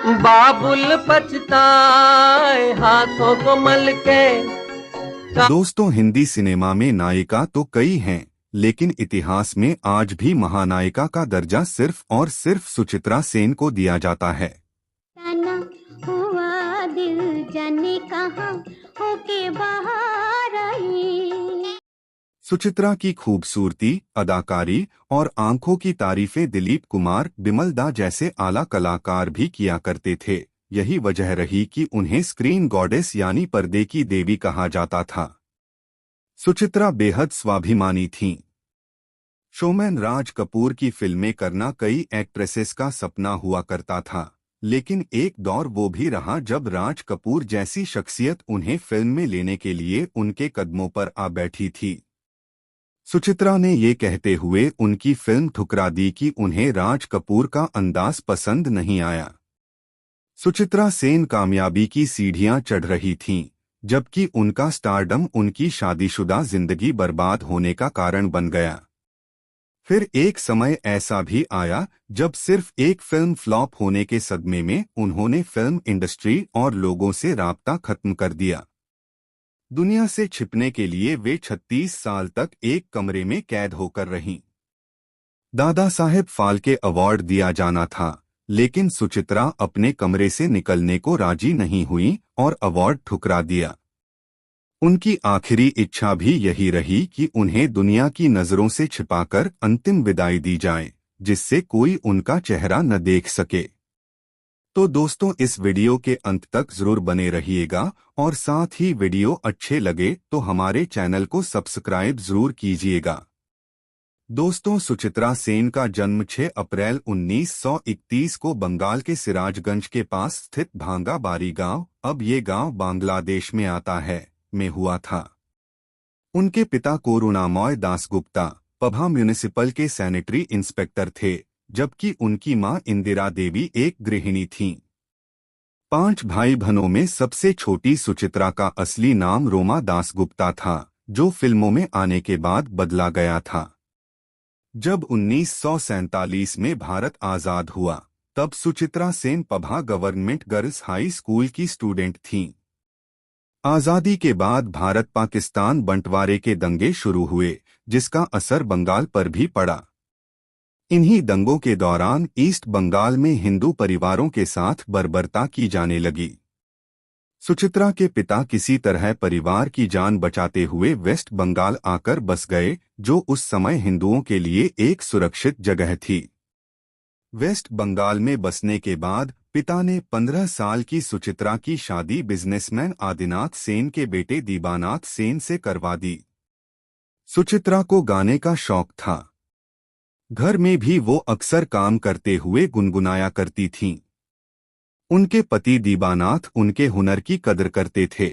बाबुल पछताए हाथों को मल के। दोस्तों, हिंदी सिनेमा में नायिका तो कई हैं, लेकिन इतिहास में आज भी महानायिका का दर्जा सिर्फ और सिर्फ सुचित्रा सेन को दिया जाता है। हुआ दिल जाने कहाँ होके बाहर आई। सुचित्रा की खूबसूरती, अदाकारी और आंखों की तारीफें दिलीप कुमार, बिमल दा जैसे आला कलाकार भी किया करते थे। यही वजह रही कि उन्हें स्क्रीन गॉडेस यानी पर्दे की देवी कहा जाता था। सुचित्रा बेहद स्वाभिमानी थीं। शोमैन राज कपूर की फिल्में करना कई एक्ट्रेसेस का सपना हुआ करता था, लेकिन एक दौर वो भी रहा जब राज कपूर जैसी शख्सियत उन्हें फिल्म में लेने के लिए उनके कदमों पर आ बैठी थी। सुचित्रा ने ये कहते हुए उनकी फिल्म ठुकरा दी कि उन्हें राज कपूर का अंदाज पसंद नहीं आया। सुचित्रा सेन कामयाबी की सीढ़ियां चढ़ रही थीं, जबकि उनका स्टारडम उनकी शादीशुदा जिंदगी बर्बाद होने का कारण बन गया। फिर एक समय ऐसा भी आया जब सिर्फ एक फिल्म फ्लॉप होने के सदमे में उन्होंने फिल्म इंडस्ट्री और लोगों से राब्ता खत्म कर दिया। दुनिया से छिपने के लिए वे 36 साल तक एक कमरे में कैद होकर रहीं। दादा साहेब फाल्के अवार्ड दिया जाना था, लेकिन सुचित्रा अपने कमरे से निकलने को राजी नहीं हुई और अवार्ड ठुकरा दिया। उनकी आखिरी इच्छा भी यही रही कि उन्हें दुनिया की नजरों से छिपाकर अंतिम विदाई दी जाए, जिससे कोई उनका चेहरा न देख सके। तो दोस्तों, इस वीडियो के अंत तक जरूर बने रहिएगा और साथ ही वीडियो अच्छे लगे तो हमारे चैनल को सब्सक्राइब जरूर कीजिएगा। दोस्तों, सुचित्रा सेन का जन्म 6 अप्रैल 1931 को बंगाल के सिराजगंज के पास स्थित भांगा बारी गांव, अब ये गांव बांग्लादेश में आता है, में हुआ था। उनके पिता करुणामय दासगुप्ता पभा म्यूनिसिपल के सैनिटरी इंस्पेक्टर थे, जबकि उनकी मां इंदिरा देवी एक गृहिणी थीं। 5 भाई बहनों में सबसे छोटी सुचित्रा का असली नाम रोमा दासगुप्ता था, जो फिल्मों में आने के बाद बदला गया था। जब 1947 में भारत आजाद हुआ, तब Suchitra Sen Pabna Government Girls High School की स्टूडेंट थीं। आजादी के बाद भारत पाकिस्तान बंटवारे के दंगे शुरू हुए, जिसका असर बंगाल पर भी पड़ा। इन्हीं दंगों के दौरान ईस्ट बंगाल में हिंदू परिवारों के साथ बर्बरता की जाने लगी। सुचित्रा के पिता किसी तरह परिवार की जान बचाते हुए वेस्ट बंगाल आकर बस गए, जो उस समय हिंदुओं के लिए एक सुरक्षित जगह थी। वेस्ट बंगाल में बसने के बाद पिता ने 15 साल की सुचित्रा की शादी बिजनेसमैन आदिनाथ सेन के बेटे दीबानाथ सेन से करवा दी। सुचित्रा को गाने का शौक था। घर में भी वो अक्सर काम करते हुए गुनगुनाया करती थीं। उनके पति दीबानाथ उनके हुनर की कदर करते थे।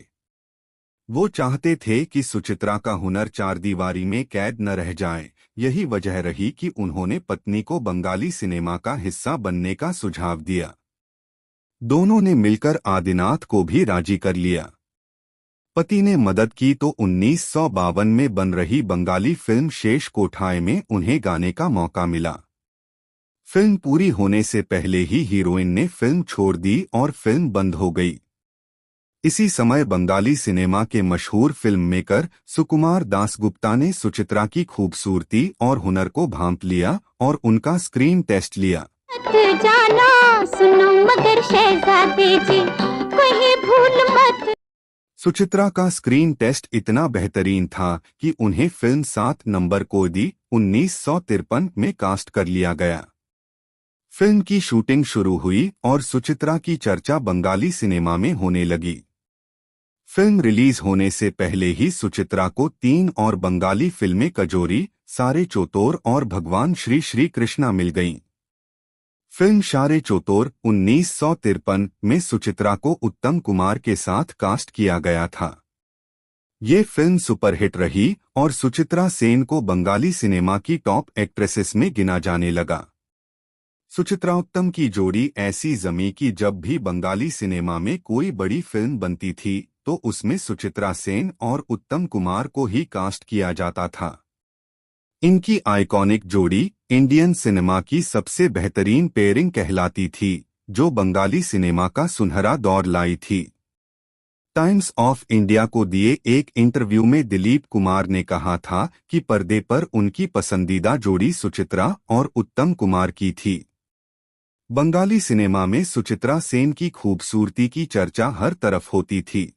वो चाहते थे कि सुचित्रा का हुनर चारदीवारी में कैद न रह जाए। यही वजह रही कि उन्होंने पत्नी को बंगाली सिनेमा का हिस्सा बनने का सुझाव दिया। दोनों ने मिलकर आदिनाथ को भी राजी कर लिया। पति ने मदद की तो 1952 में बन रही बंगाली फिल्म शेष कोठाए में उन्हें गाने का मौका मिला। फिल्म पूरी होने से पहले ही हीरोइन ने फिल्म छोड़ दी और फिल्म बंद हो गई। इसी समय बंगाली सिनेमा के मशहूर फिल्म मेकर सुकुमार दासगुप्ता ने सुचित्रा की खूबसूरती और हुनर को भांप लिया और उनका स्क्रीन टेस्ट लिया। जाना सुनो मगर शहजादे जी, कोई भूल मत। सुचित्रा का स्क्रीन टेस्ट इतना बेहतरीन था कि उन्हें फिल्म 7 नंबर कोदी 1953 में कास्ट कर लिया गया। फिल्म की शूटिंग शुरू हुई और सुचित्रा की चर्चा बंगाली सिनेमा में होने लगी। फिल्म रिलीज होने से पहले ही सुचित्रा को 3 और बंगाली फिल्में कजोरी, सारे चोतोर और भगवान श्री श्री कृष्णा मिल गईं। फिल्म शारे चोतोर 1953 में सुचित्रा को उत्तम कुमार के साथ कास्ट किया गया था। ये फिल्म सुपरहिट रही और सुचित्रा सेन को बंगाली सिनेमा की टॉप एक्ट्रेसेस में गिना जाने लगा। सुचित्रा उत्तम की जोड़ी ऐसी जमी कि जब भी बंगाली सिनेमा में कोई बड़ी फिल्म बनती थी तो उसमें सुचित्रा सेन और उत्तम कुमार को ही कास्ट किया जाता था। इनकी आइकॉनिक जोड़ी इंडियन सिनेमा की सबसे बेहतरीन पेयरिंग कहलाती थी, जो बंगाली सिनेमा का सुनहरा दौर लाई थी। टाइम्स ऑफ इंडिया को दिए एक इंटरव्यू में दिलीप कुमार ने कहा था कि पर्दे पर उनकी पसंदीदा जोड़ी सुचित्रा और उत्तम कुमार की थी। बंगाली सिनेमा में सुचित्रा सेन की खूबसूरती की चर्चा हर तरफ होती थी।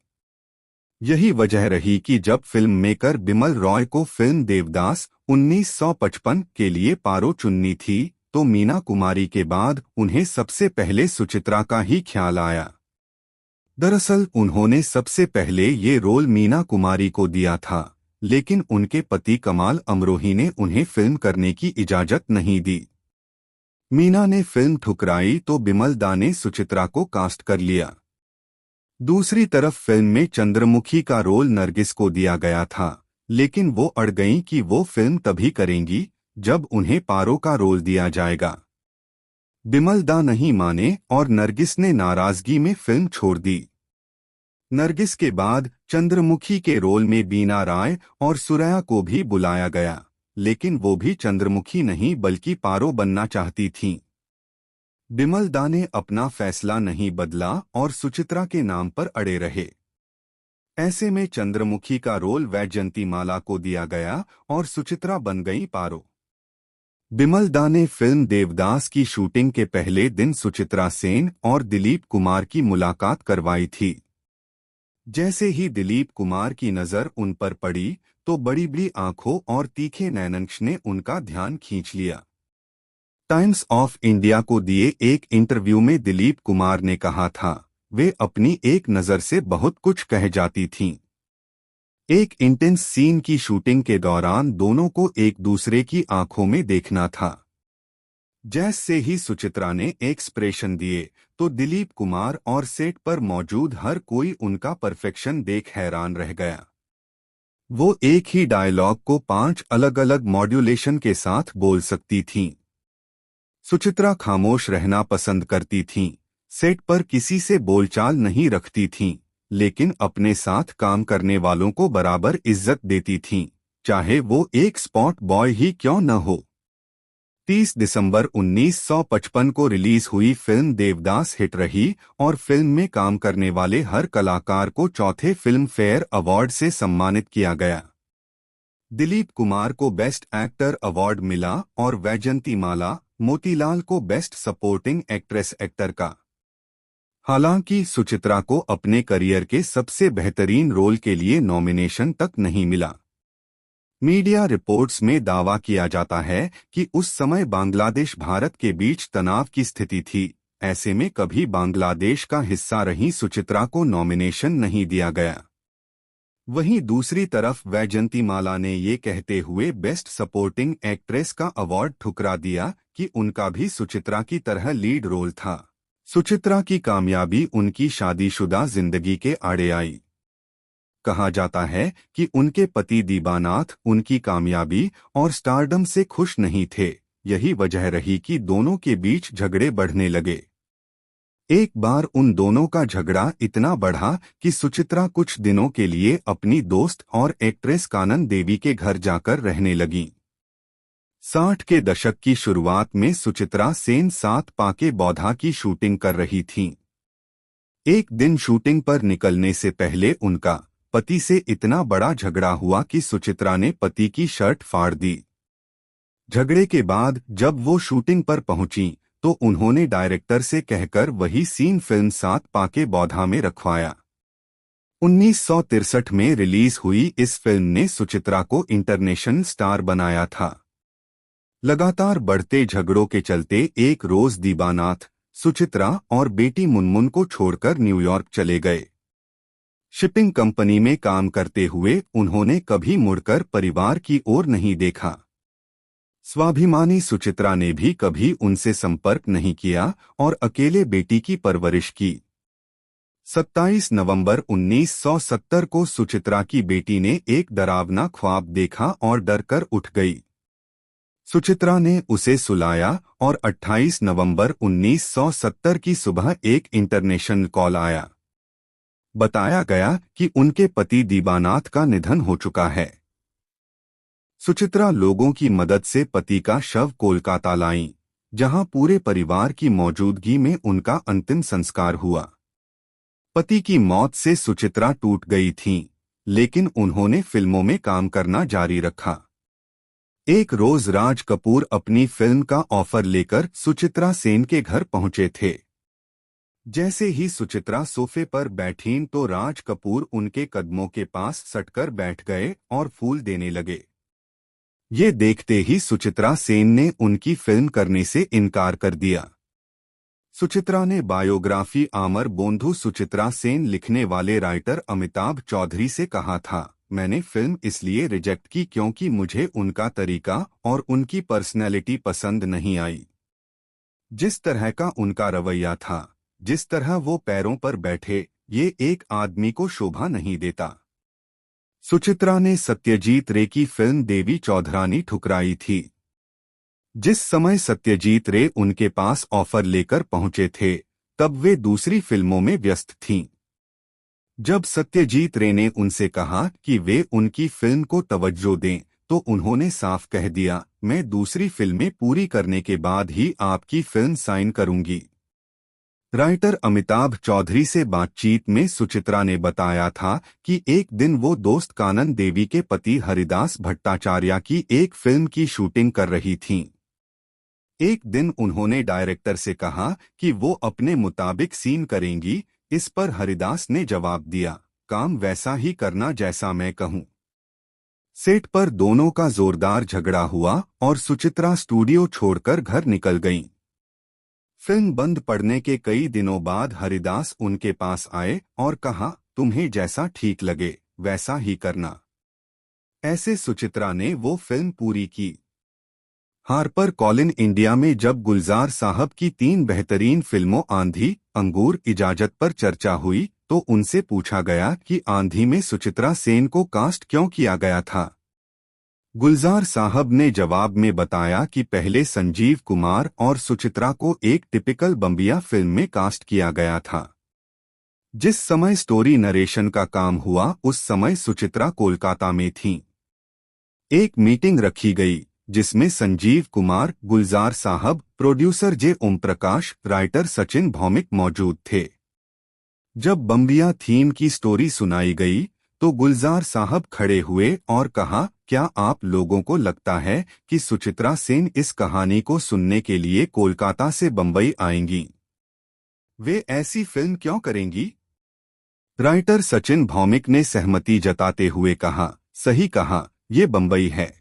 यही वजह रही कि जब फिल्म मेकर बिमल रॉय को फिल्म देवदास 1955 के लिए पारो चुननी थी तो मीना कुमारी के बाद उन्हें सबसे पहले सुचित्रा का ही ख्याल आया। दरअसल उन्होंने सबसे पहले ये रोल मीना कुमारी को दिया था, लेकिन उनके पति कमाल अमरोही ने उन्हें फिल्म करने की इजाजत नहीं दी। मीना ने फिल्म ठुकराई तो बिमल दा ने सुचित्रा को कास्ट कर लिया। दूसरी तरफ फिल्म में चंद्रमुखी का रोल नरगिस को दिया गया था, लेकिन वो अड़ गईं कि वो फिल्म तभी करेंगी जब उन्हें पारो का रोल दिया जाएगा। बिमल दा नहीं माने और नरगिस ने नाराजगी में फिल्म छोड़ दी। नरगिस के बाद चंद्रमुखी के रोल में बीना राय और सुरैया को भी बुलाया गया, लेकिन वो भी चंद्रमुखी नहीं बल्कि पारो बनना चाहती थीं। बिमल दा ने अपना फैसला नहीं बदला और सुचित्रा के नाम पर अड़े रहे। ऐसे में चंद्रमुखी का रोल वैजयंतीमाला को दिया गया और सुचित्रा बन गई पारो। बिमल दा ने फिल्म देवदास की शूटिंग के पहले दिन सुचित्रा सेन और दिलीप कुमार की मुलाकात करवाई थी। जैसे ही दिलीप कुमार की नजर उन पर पड़ी तो बड़ी बड़ी आंखों और तीखे नैनंक्ष ने उनका ध्यान खींच लिया। टाइम्स ऑफ इंडिया को दिए एक इंटरव्यू में दिलीप कुमार ने कहा था, वे अपनी एक नजर से बहुत कुछ कह जाती थीं। एक इंटेंस सीन की शूटिंग के दौरान दोनों को एक दूसरे की आंखों में देखना था। जैसे ही सुचित्रा ने एक्सप्रेशन दिए तो दिलीप कुमार और सेट पर मौजूद हर कोई उनका परफेक्शन देख हैरान रह गया। वो एक ही डायलॉग को 5 अलग अलग मॉड्यूलेशन के साथ बोल सकती थीं। सुचित्रा खामोश रहना पसंद करती थीं, सेट पर किसी से बोलचाल नहीं रखती थीं, लेकिन अपने साथ काम करने वालों को बराबर इज्जत देती थीं, चाहे वो एक स्पॉट बॉय ही क्यों न हो। 30 दिसंबर 1955 को रिलीज हुई फिल्म देवदास हिट रही और फिल्म में काम करने वाले हर कलाकार को चौथे फिल्म फेयर अवार्ड से सम्मानित किया गया। दिलीप कुमार को बेस्ट एक्टर अवार्ड मिला और वैजयंतीमाला मोतीलाल को बेस्ट सपोर्टिंग एक्ट्रेस एक्टर का। हालांकि सुचित्रा को अपने करियर के सबसे बेहतरीन रोल के लिए नॉमिनेशन तक नहीं मिला। मीडिया रिपोर्ट्स में दावा किया जाता है कि उस समय बांग्लादेश भारत के बीच तनाव की स्थिति थी। ऐसे में कभी बांग्लादेश का हिस्सा रही सुचित्रा को नॉमिनेशन नहीं दिया गया। वहीं दूसरी तरफ वैजयंतीमाला ने ये कहते हुए बेस्ट सपोर्टिंग एक्ट्रेस का अवार्ड ठुकरा दिया कि उनका भी सुचित्रा की तरह लीड रोल था। सुचित्रा की कामयाबी उनकी शादीशुदा जिंदगी के आड़े आई। कहा जाता है कि उनके पति दीबानाथ उनकी कामयाबी और स्टारडम से खुश नहीं थे। यही वजह रही कि दोनों के बीच झगड़े बढ़ने लगे। एक बार उन दोनों का झगड़ा इतना बढ़ा कि सुचित्रा कुछ दिनों के लिए अपनी दोस्त और एक्ट्रेस कानन देवी के घर जाकर रहने लगीं। 60 के दशक की शुरुआत में सुचित्रा सेन 7 पाके बौधा की शूटिंग कर रही थीं। एक दिन शूटिंग पर निकलने से पहले उनका पति से इतना बड़ा झगड़ा हुआ कि सुचित्रा ने पति की शर्ट फाड़ दी। झगड़े के बाद जब वो शूटिंग पर पहुंची तो उन्होंने डायरेक्टर से कहकर वही सीन फिल्म 7 पाके बौधा में रखवाया। 1963 में रिलीज हुई इस फिल्म ने सुचित्रा को इंटरनेशनल स्टार बनाया था। लगातार बढ़ते झगड़ों के चलते एक रोज दीबानाथ सुचित्रा और बेटी मुनमुन को छोड़कर न्यूयॉर्क चले गए। शिपिंग कंपनी में काम करते हुए उन्होंने कभी मुड़कर परिवार की ओर नहीं देखा। स्वाभिमानी सुचित्रा ने भी कभी उनसे संपर्क नहीं किया और अकेले बेटी की परवरिश की। 27 नवंबर 1970 को सुचित्रा की बेटी ने एक डरावना ख्वाब देखा और डरकर उठ गई। सुचित्रा ने उसे सुलाया और 28 नवंबर 1970 की सुबह एक इंटरनेशनल कॉल आया। बताया गया कि उनके पति दीबानाथ का निधन हो चुका है। सुचित्रा लोगों की मदद से पति का शव कोलकाता लाईं, जहां पूरे परिवार की मौजूदगी में उनका अंतिम संस्कार हुआ। पति की मौत से सुचित्रा टूट गई थीं, लेकिन उन्होंने फिल्मों में काम करना जारी रखा। एक रोज राज कपूर अपनी फिल्म का ऑफर लेकर सुचित्रा सेन के घर पहुंचे थे। जैसे ही सुचित्रा सोफे पर बैठीं तो राज कपूर उनके कदमों के पास सटकर बैठ गए और फूल देने लगे। ये देखते ही सुचित्रा सेन ने उनकी फिल्म करने से इनकार कर दिया। सुचित्रा ने बायोग्राफी आमर बोंधु सुचित्रा सेन लिखने वाले राइटर अमिताभ चौधरी से कहा था, मैंने फिल्म इसलिए रिजेक्ट की क्योंकि मुझे उनका तरीका और उनकी पर्सनैलिटी पसंद नहीं आई। जिस तरह का उनका रवैया था, जिस तरह वो पैरों पर बैठे, ये एक आदमी को शोभा नहीं देता। सुचित्रा ने सत्यजीत रे की फिल्म देवी चौधरानी ठुकराई थी। जिस समय सत्यजीत रे उनके पास ऑफर लेकर पहुंचे थे, तब वे दूसरी फिल्मों में व्यस्त थीं। जब सत्यजीत रे ने उनसे कहा कि वे उनकी फिल्म को तवज्जो दें, तो उन्होंने साफ कह दिया, मैं दूसरी फिल्में पूरी करने के बाद ही आपकी फिल्म साइन करूंगी। राइटर अमिताभ चौधरी से बातचीत में सुचित्रा ने बताया था कि एक दिन वो दोस्त कानन देवी के पति हरिदास भट्टाचार्य की एक फिल्म की शूटिंग कर रही थीं। एक दिन उन्होंने डायरेक्टर से कहा कि वो अपने मुताबिक सीन करेंगी। इस पर हरिदास ने जवाब दिया, काम वैसा ही करना जैसा मैं कहूं। सेट पर दोनों का जोरदार झगड़ा हुआ और सुचित्रा स्टूडियो छोड़कर घर निकल गईं। फिल्म बंद पड़ने के कई दिनों बाद हरिदास उनके पास आए और कहा, तुम्हें जैसा ठीक लगे वैसा ही करना। ऐसे सुचित्रा ने वो फिल्म पूरी की। हार्पर कॉलिन इंडिया में जब गुलजार साहब की 3 बेहतरीन फिल्मों आंधी, अंगूर, इजाजत पर चर्चा हुई, तो उनसे पूछा गया कि आंधी में सुचित्रा सेन को कास्ट क्यों किया गया था। गुलजार साहब ने जवाब में बताया कि पहले संजीव कुमार और सुचित्रा को एक टिपिकल बम्बिया फिल्म में कास्ट किया गया था। जिस समय स्टोरी नरेशन का काम हुआ, उस समय सुचित्रा कोलकाता में थीं। एक मीटिंग रखी गई जिसमें संजीव कुमार, गुलजार साहब, प्रोड्यूसर जे ओम प्रकाश, राइटर सचिन भौमिक मौजूद थे। जब बम्बिया थीम की स्टोरी सुनाई गई तो गुलजार साहब खड़े हुए और कहा, क्या आप लोगों को लगता है कि सुचित्रा सेन इस कहानी को सुनने के लिए कोलकाता से बंबई आएंगी? वे ऐसी फिल्म क्यों करेंगी? राइटर सचिन भौमिक ने सहमति जताते हुए कहा, सही कहा, ये बंबई है।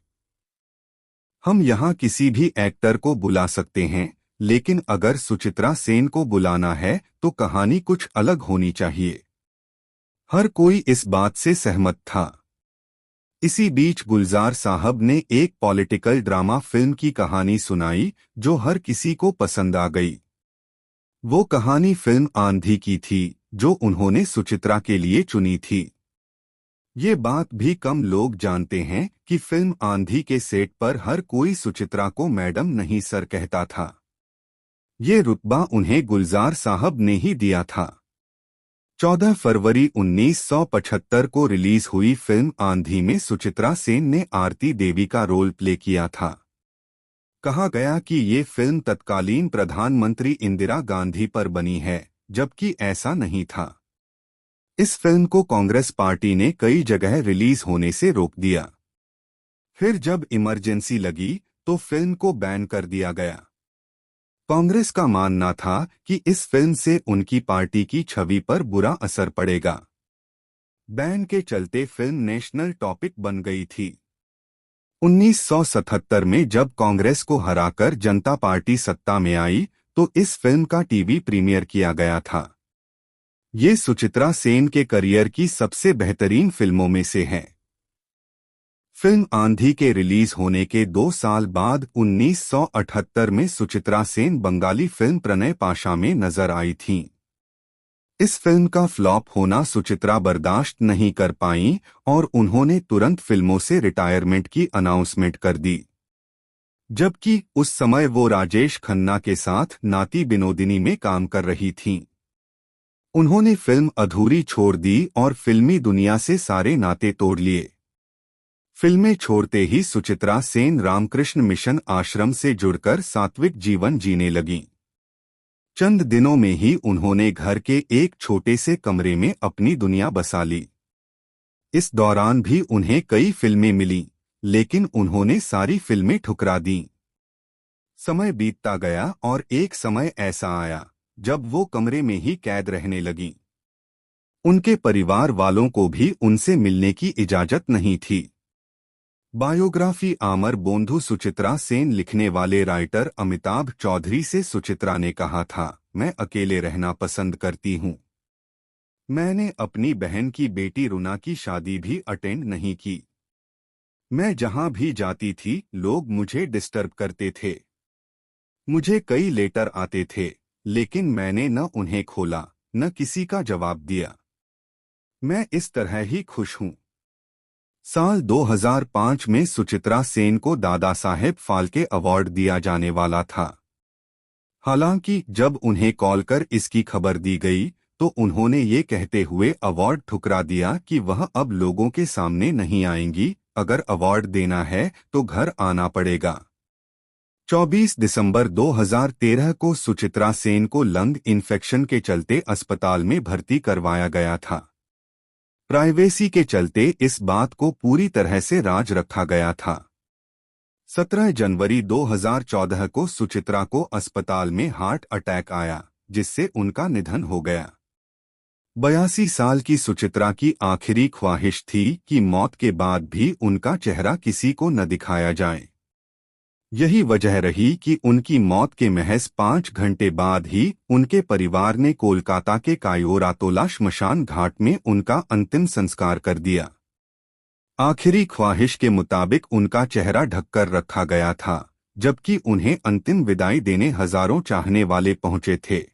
हम यहाँ किसी भी एक्टर को बुला सकते हैं, लेकिन अगर सुचित्रा सेन को बुलाना है तो कहानी कुछ अलग होनी चाहिए। हर कोई इस बात से सहमत था। इसी बीच गुलजार साहब ने एक पॉलिटिकल ड्रामा फिल्म की कहानी सुनाई जो हर किसी को पसंद आ गई। वो कहानी फिल्म आंधी की थी, जो उन्होंने सुचित्रा के लिए चुनी थी। ये बात भी कम लोग जानते हैं कि फिल्म आंधी के सेट पर हर कोई सुचित्रा को मैडम नहीं सर कहता था। ये रुतबा उन्हें गुलजार साहब ने ही दिया था। 14 फरवरी 1975 को रिलीज हुई फिल्म आंधी में सुचित्रा सेन ने आरती देवी का रोल प्ले किया था। कहा गया कि ये फिल्म तत्कालीन प्रधानमंत्री इंदिरा गांधी पर बनी है, जबकि ऐसा नहीं था। इस फिल्म को कांग्रेस पार्टी ने कई जगह रिलीज होने से रोक दिया। फिर जब इमरजेंसी लगी तो फिल्म को बैन कर दिया गया। कांग्रेस का मानना था कि इस फिल्म से उनकी पार्टी की छवि पर बुरा असर पड़ेगा। बैन के चलते फिल्म नेशनल टॉपिक बन गई थी। 1977 में जब कांग्रेस को हराकर जनता पार्टी सत्ता में आई तो इस फिल्म का टीवी प्रीमियर किया गया था। ये सुचित्रा सेन के करियर की सबसे बेहतरीन फिल्मों में से है। फिल्म आंधी के रिलीज होने के 2 साल बाद 1978 में सुचित्रा सेन बंगाली फिल्म प्रणय पाशा में नजर आई थीं। इस फिल्म का फ्लॉप होना सुचित्रा बर्दाश्त नहीं कर पाईं और उन्होंने तुरंत फिल्मों से रिटायरमेंट की अनाउंसमेंट कर दी। जबकि उस समय वो राजेश खन्ना के साथ नाती बिनोदिनी में काम कर रही थीं। उन्होंने फिल्म अधूरी छोड़ दी और फिल्मी दुनिया से सारे नाते तोड़ लिए। फिल्में छोड़ते ही सुचित्रा सेन रामकृष्ण मिशन आश्रम से जुड़कर सात्विक जीवन जीने लगीं। चंद दिनों में ही उन्होंने घर के एक छोटे से कमरे में अपनी दुनिया बसा ली। इस दौरान भी उन्हें कई फिल्में मिलीं, लेकिन उन्होंने सारी फिल्में ठुकरा दीं। समय बीतता गया और एक समय ऐसा आया जब वो कमरे में ही कैद रहने लगीं। उनके परिवार वालों को भी उनसे मिलने की इजाजत नहीं थी। बायोग्राफी आमर बोंधु सुचित्रा सेन लिखने वाले राइटर अमिताभ चौधरी से सुचित्रा ने कहा था, मैं अकेले रहना पसंद करती हूँ। मैंने अपनी बहन की बेटी रुना की शादी भी अटेंड नहीं की। मैं जहाँ भी जाती थी लोग मुझे डिस्टर्ब करते थे। मुझे कई लेटर आते थे, लेकिन मैंने न उन्हें खोला न किसी का जवाब दिया। मैं इस तरह ही खुश हूँ। साल 2005 में सुचित्रा सेन को दादा साहेब फाल्के अवार्ड दिया जाने वाला था। हालांकि जब उन्हें कॉल कर इसकी खबर दी गई तो उन्होंने ये कहते हुए अवार्ड ठुकरा दिया कि वह अब लोगों के सामने नहीं आएंगी, अगर अवार्ड देना है तो घर आना पड़ेगा। 24 दिसंबर 2013 को सुचित्रा सेन को लंग इन्फेक्शन के चलते अस्पताल में भर्ती करवाया गया था। प्राइवेसी के चलते इस बात को पूरी तरह से राज रखा गया था। 17 जनवरी 2014 को सुचित्रा को अस्पताल में हार्ट अटैक आया, जिससे उनका निधन हो गया। 82 साल की सुचित्रा की आखिरी ख्वाहिश थी कि मौत के बाद भी उनका चेहरा किसी को न दिखाया जाए। यही वजह रही कि उनकी मौत के महज 5 घंटे बाद ही उनके परिवार ने कोलकाता के कायोरातोला श्मशान घाट में उनका अंतिम संस्कार कर दिया। आखिरी ख्वाहिश के मुताबिक उनका चेहरा ढककर रखा गया था, जबकि उन्हें अंतिम विदाई देने हजारों चाहने वाले पहुंचे थे।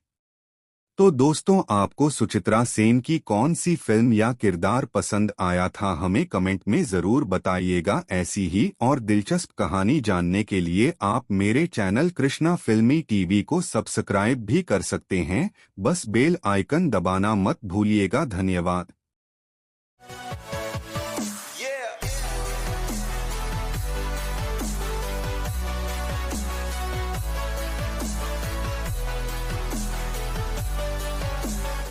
तो दोस्तों, आपको सुचित्रा सेन की कौन सी फिल्म या किरदार पसंद आया था, हमें कमेंट में ज़रूर बताइएगा। ऐसी ही और दिलचस्प कहानी जानने के लिए आप मेरे चैनल कृष्णा फिल्मी टीवी को सब्सक्राइब भी कर सकते हैं। बस बेल आइकन दबाना मत भूलिएगा। धन्यवाद।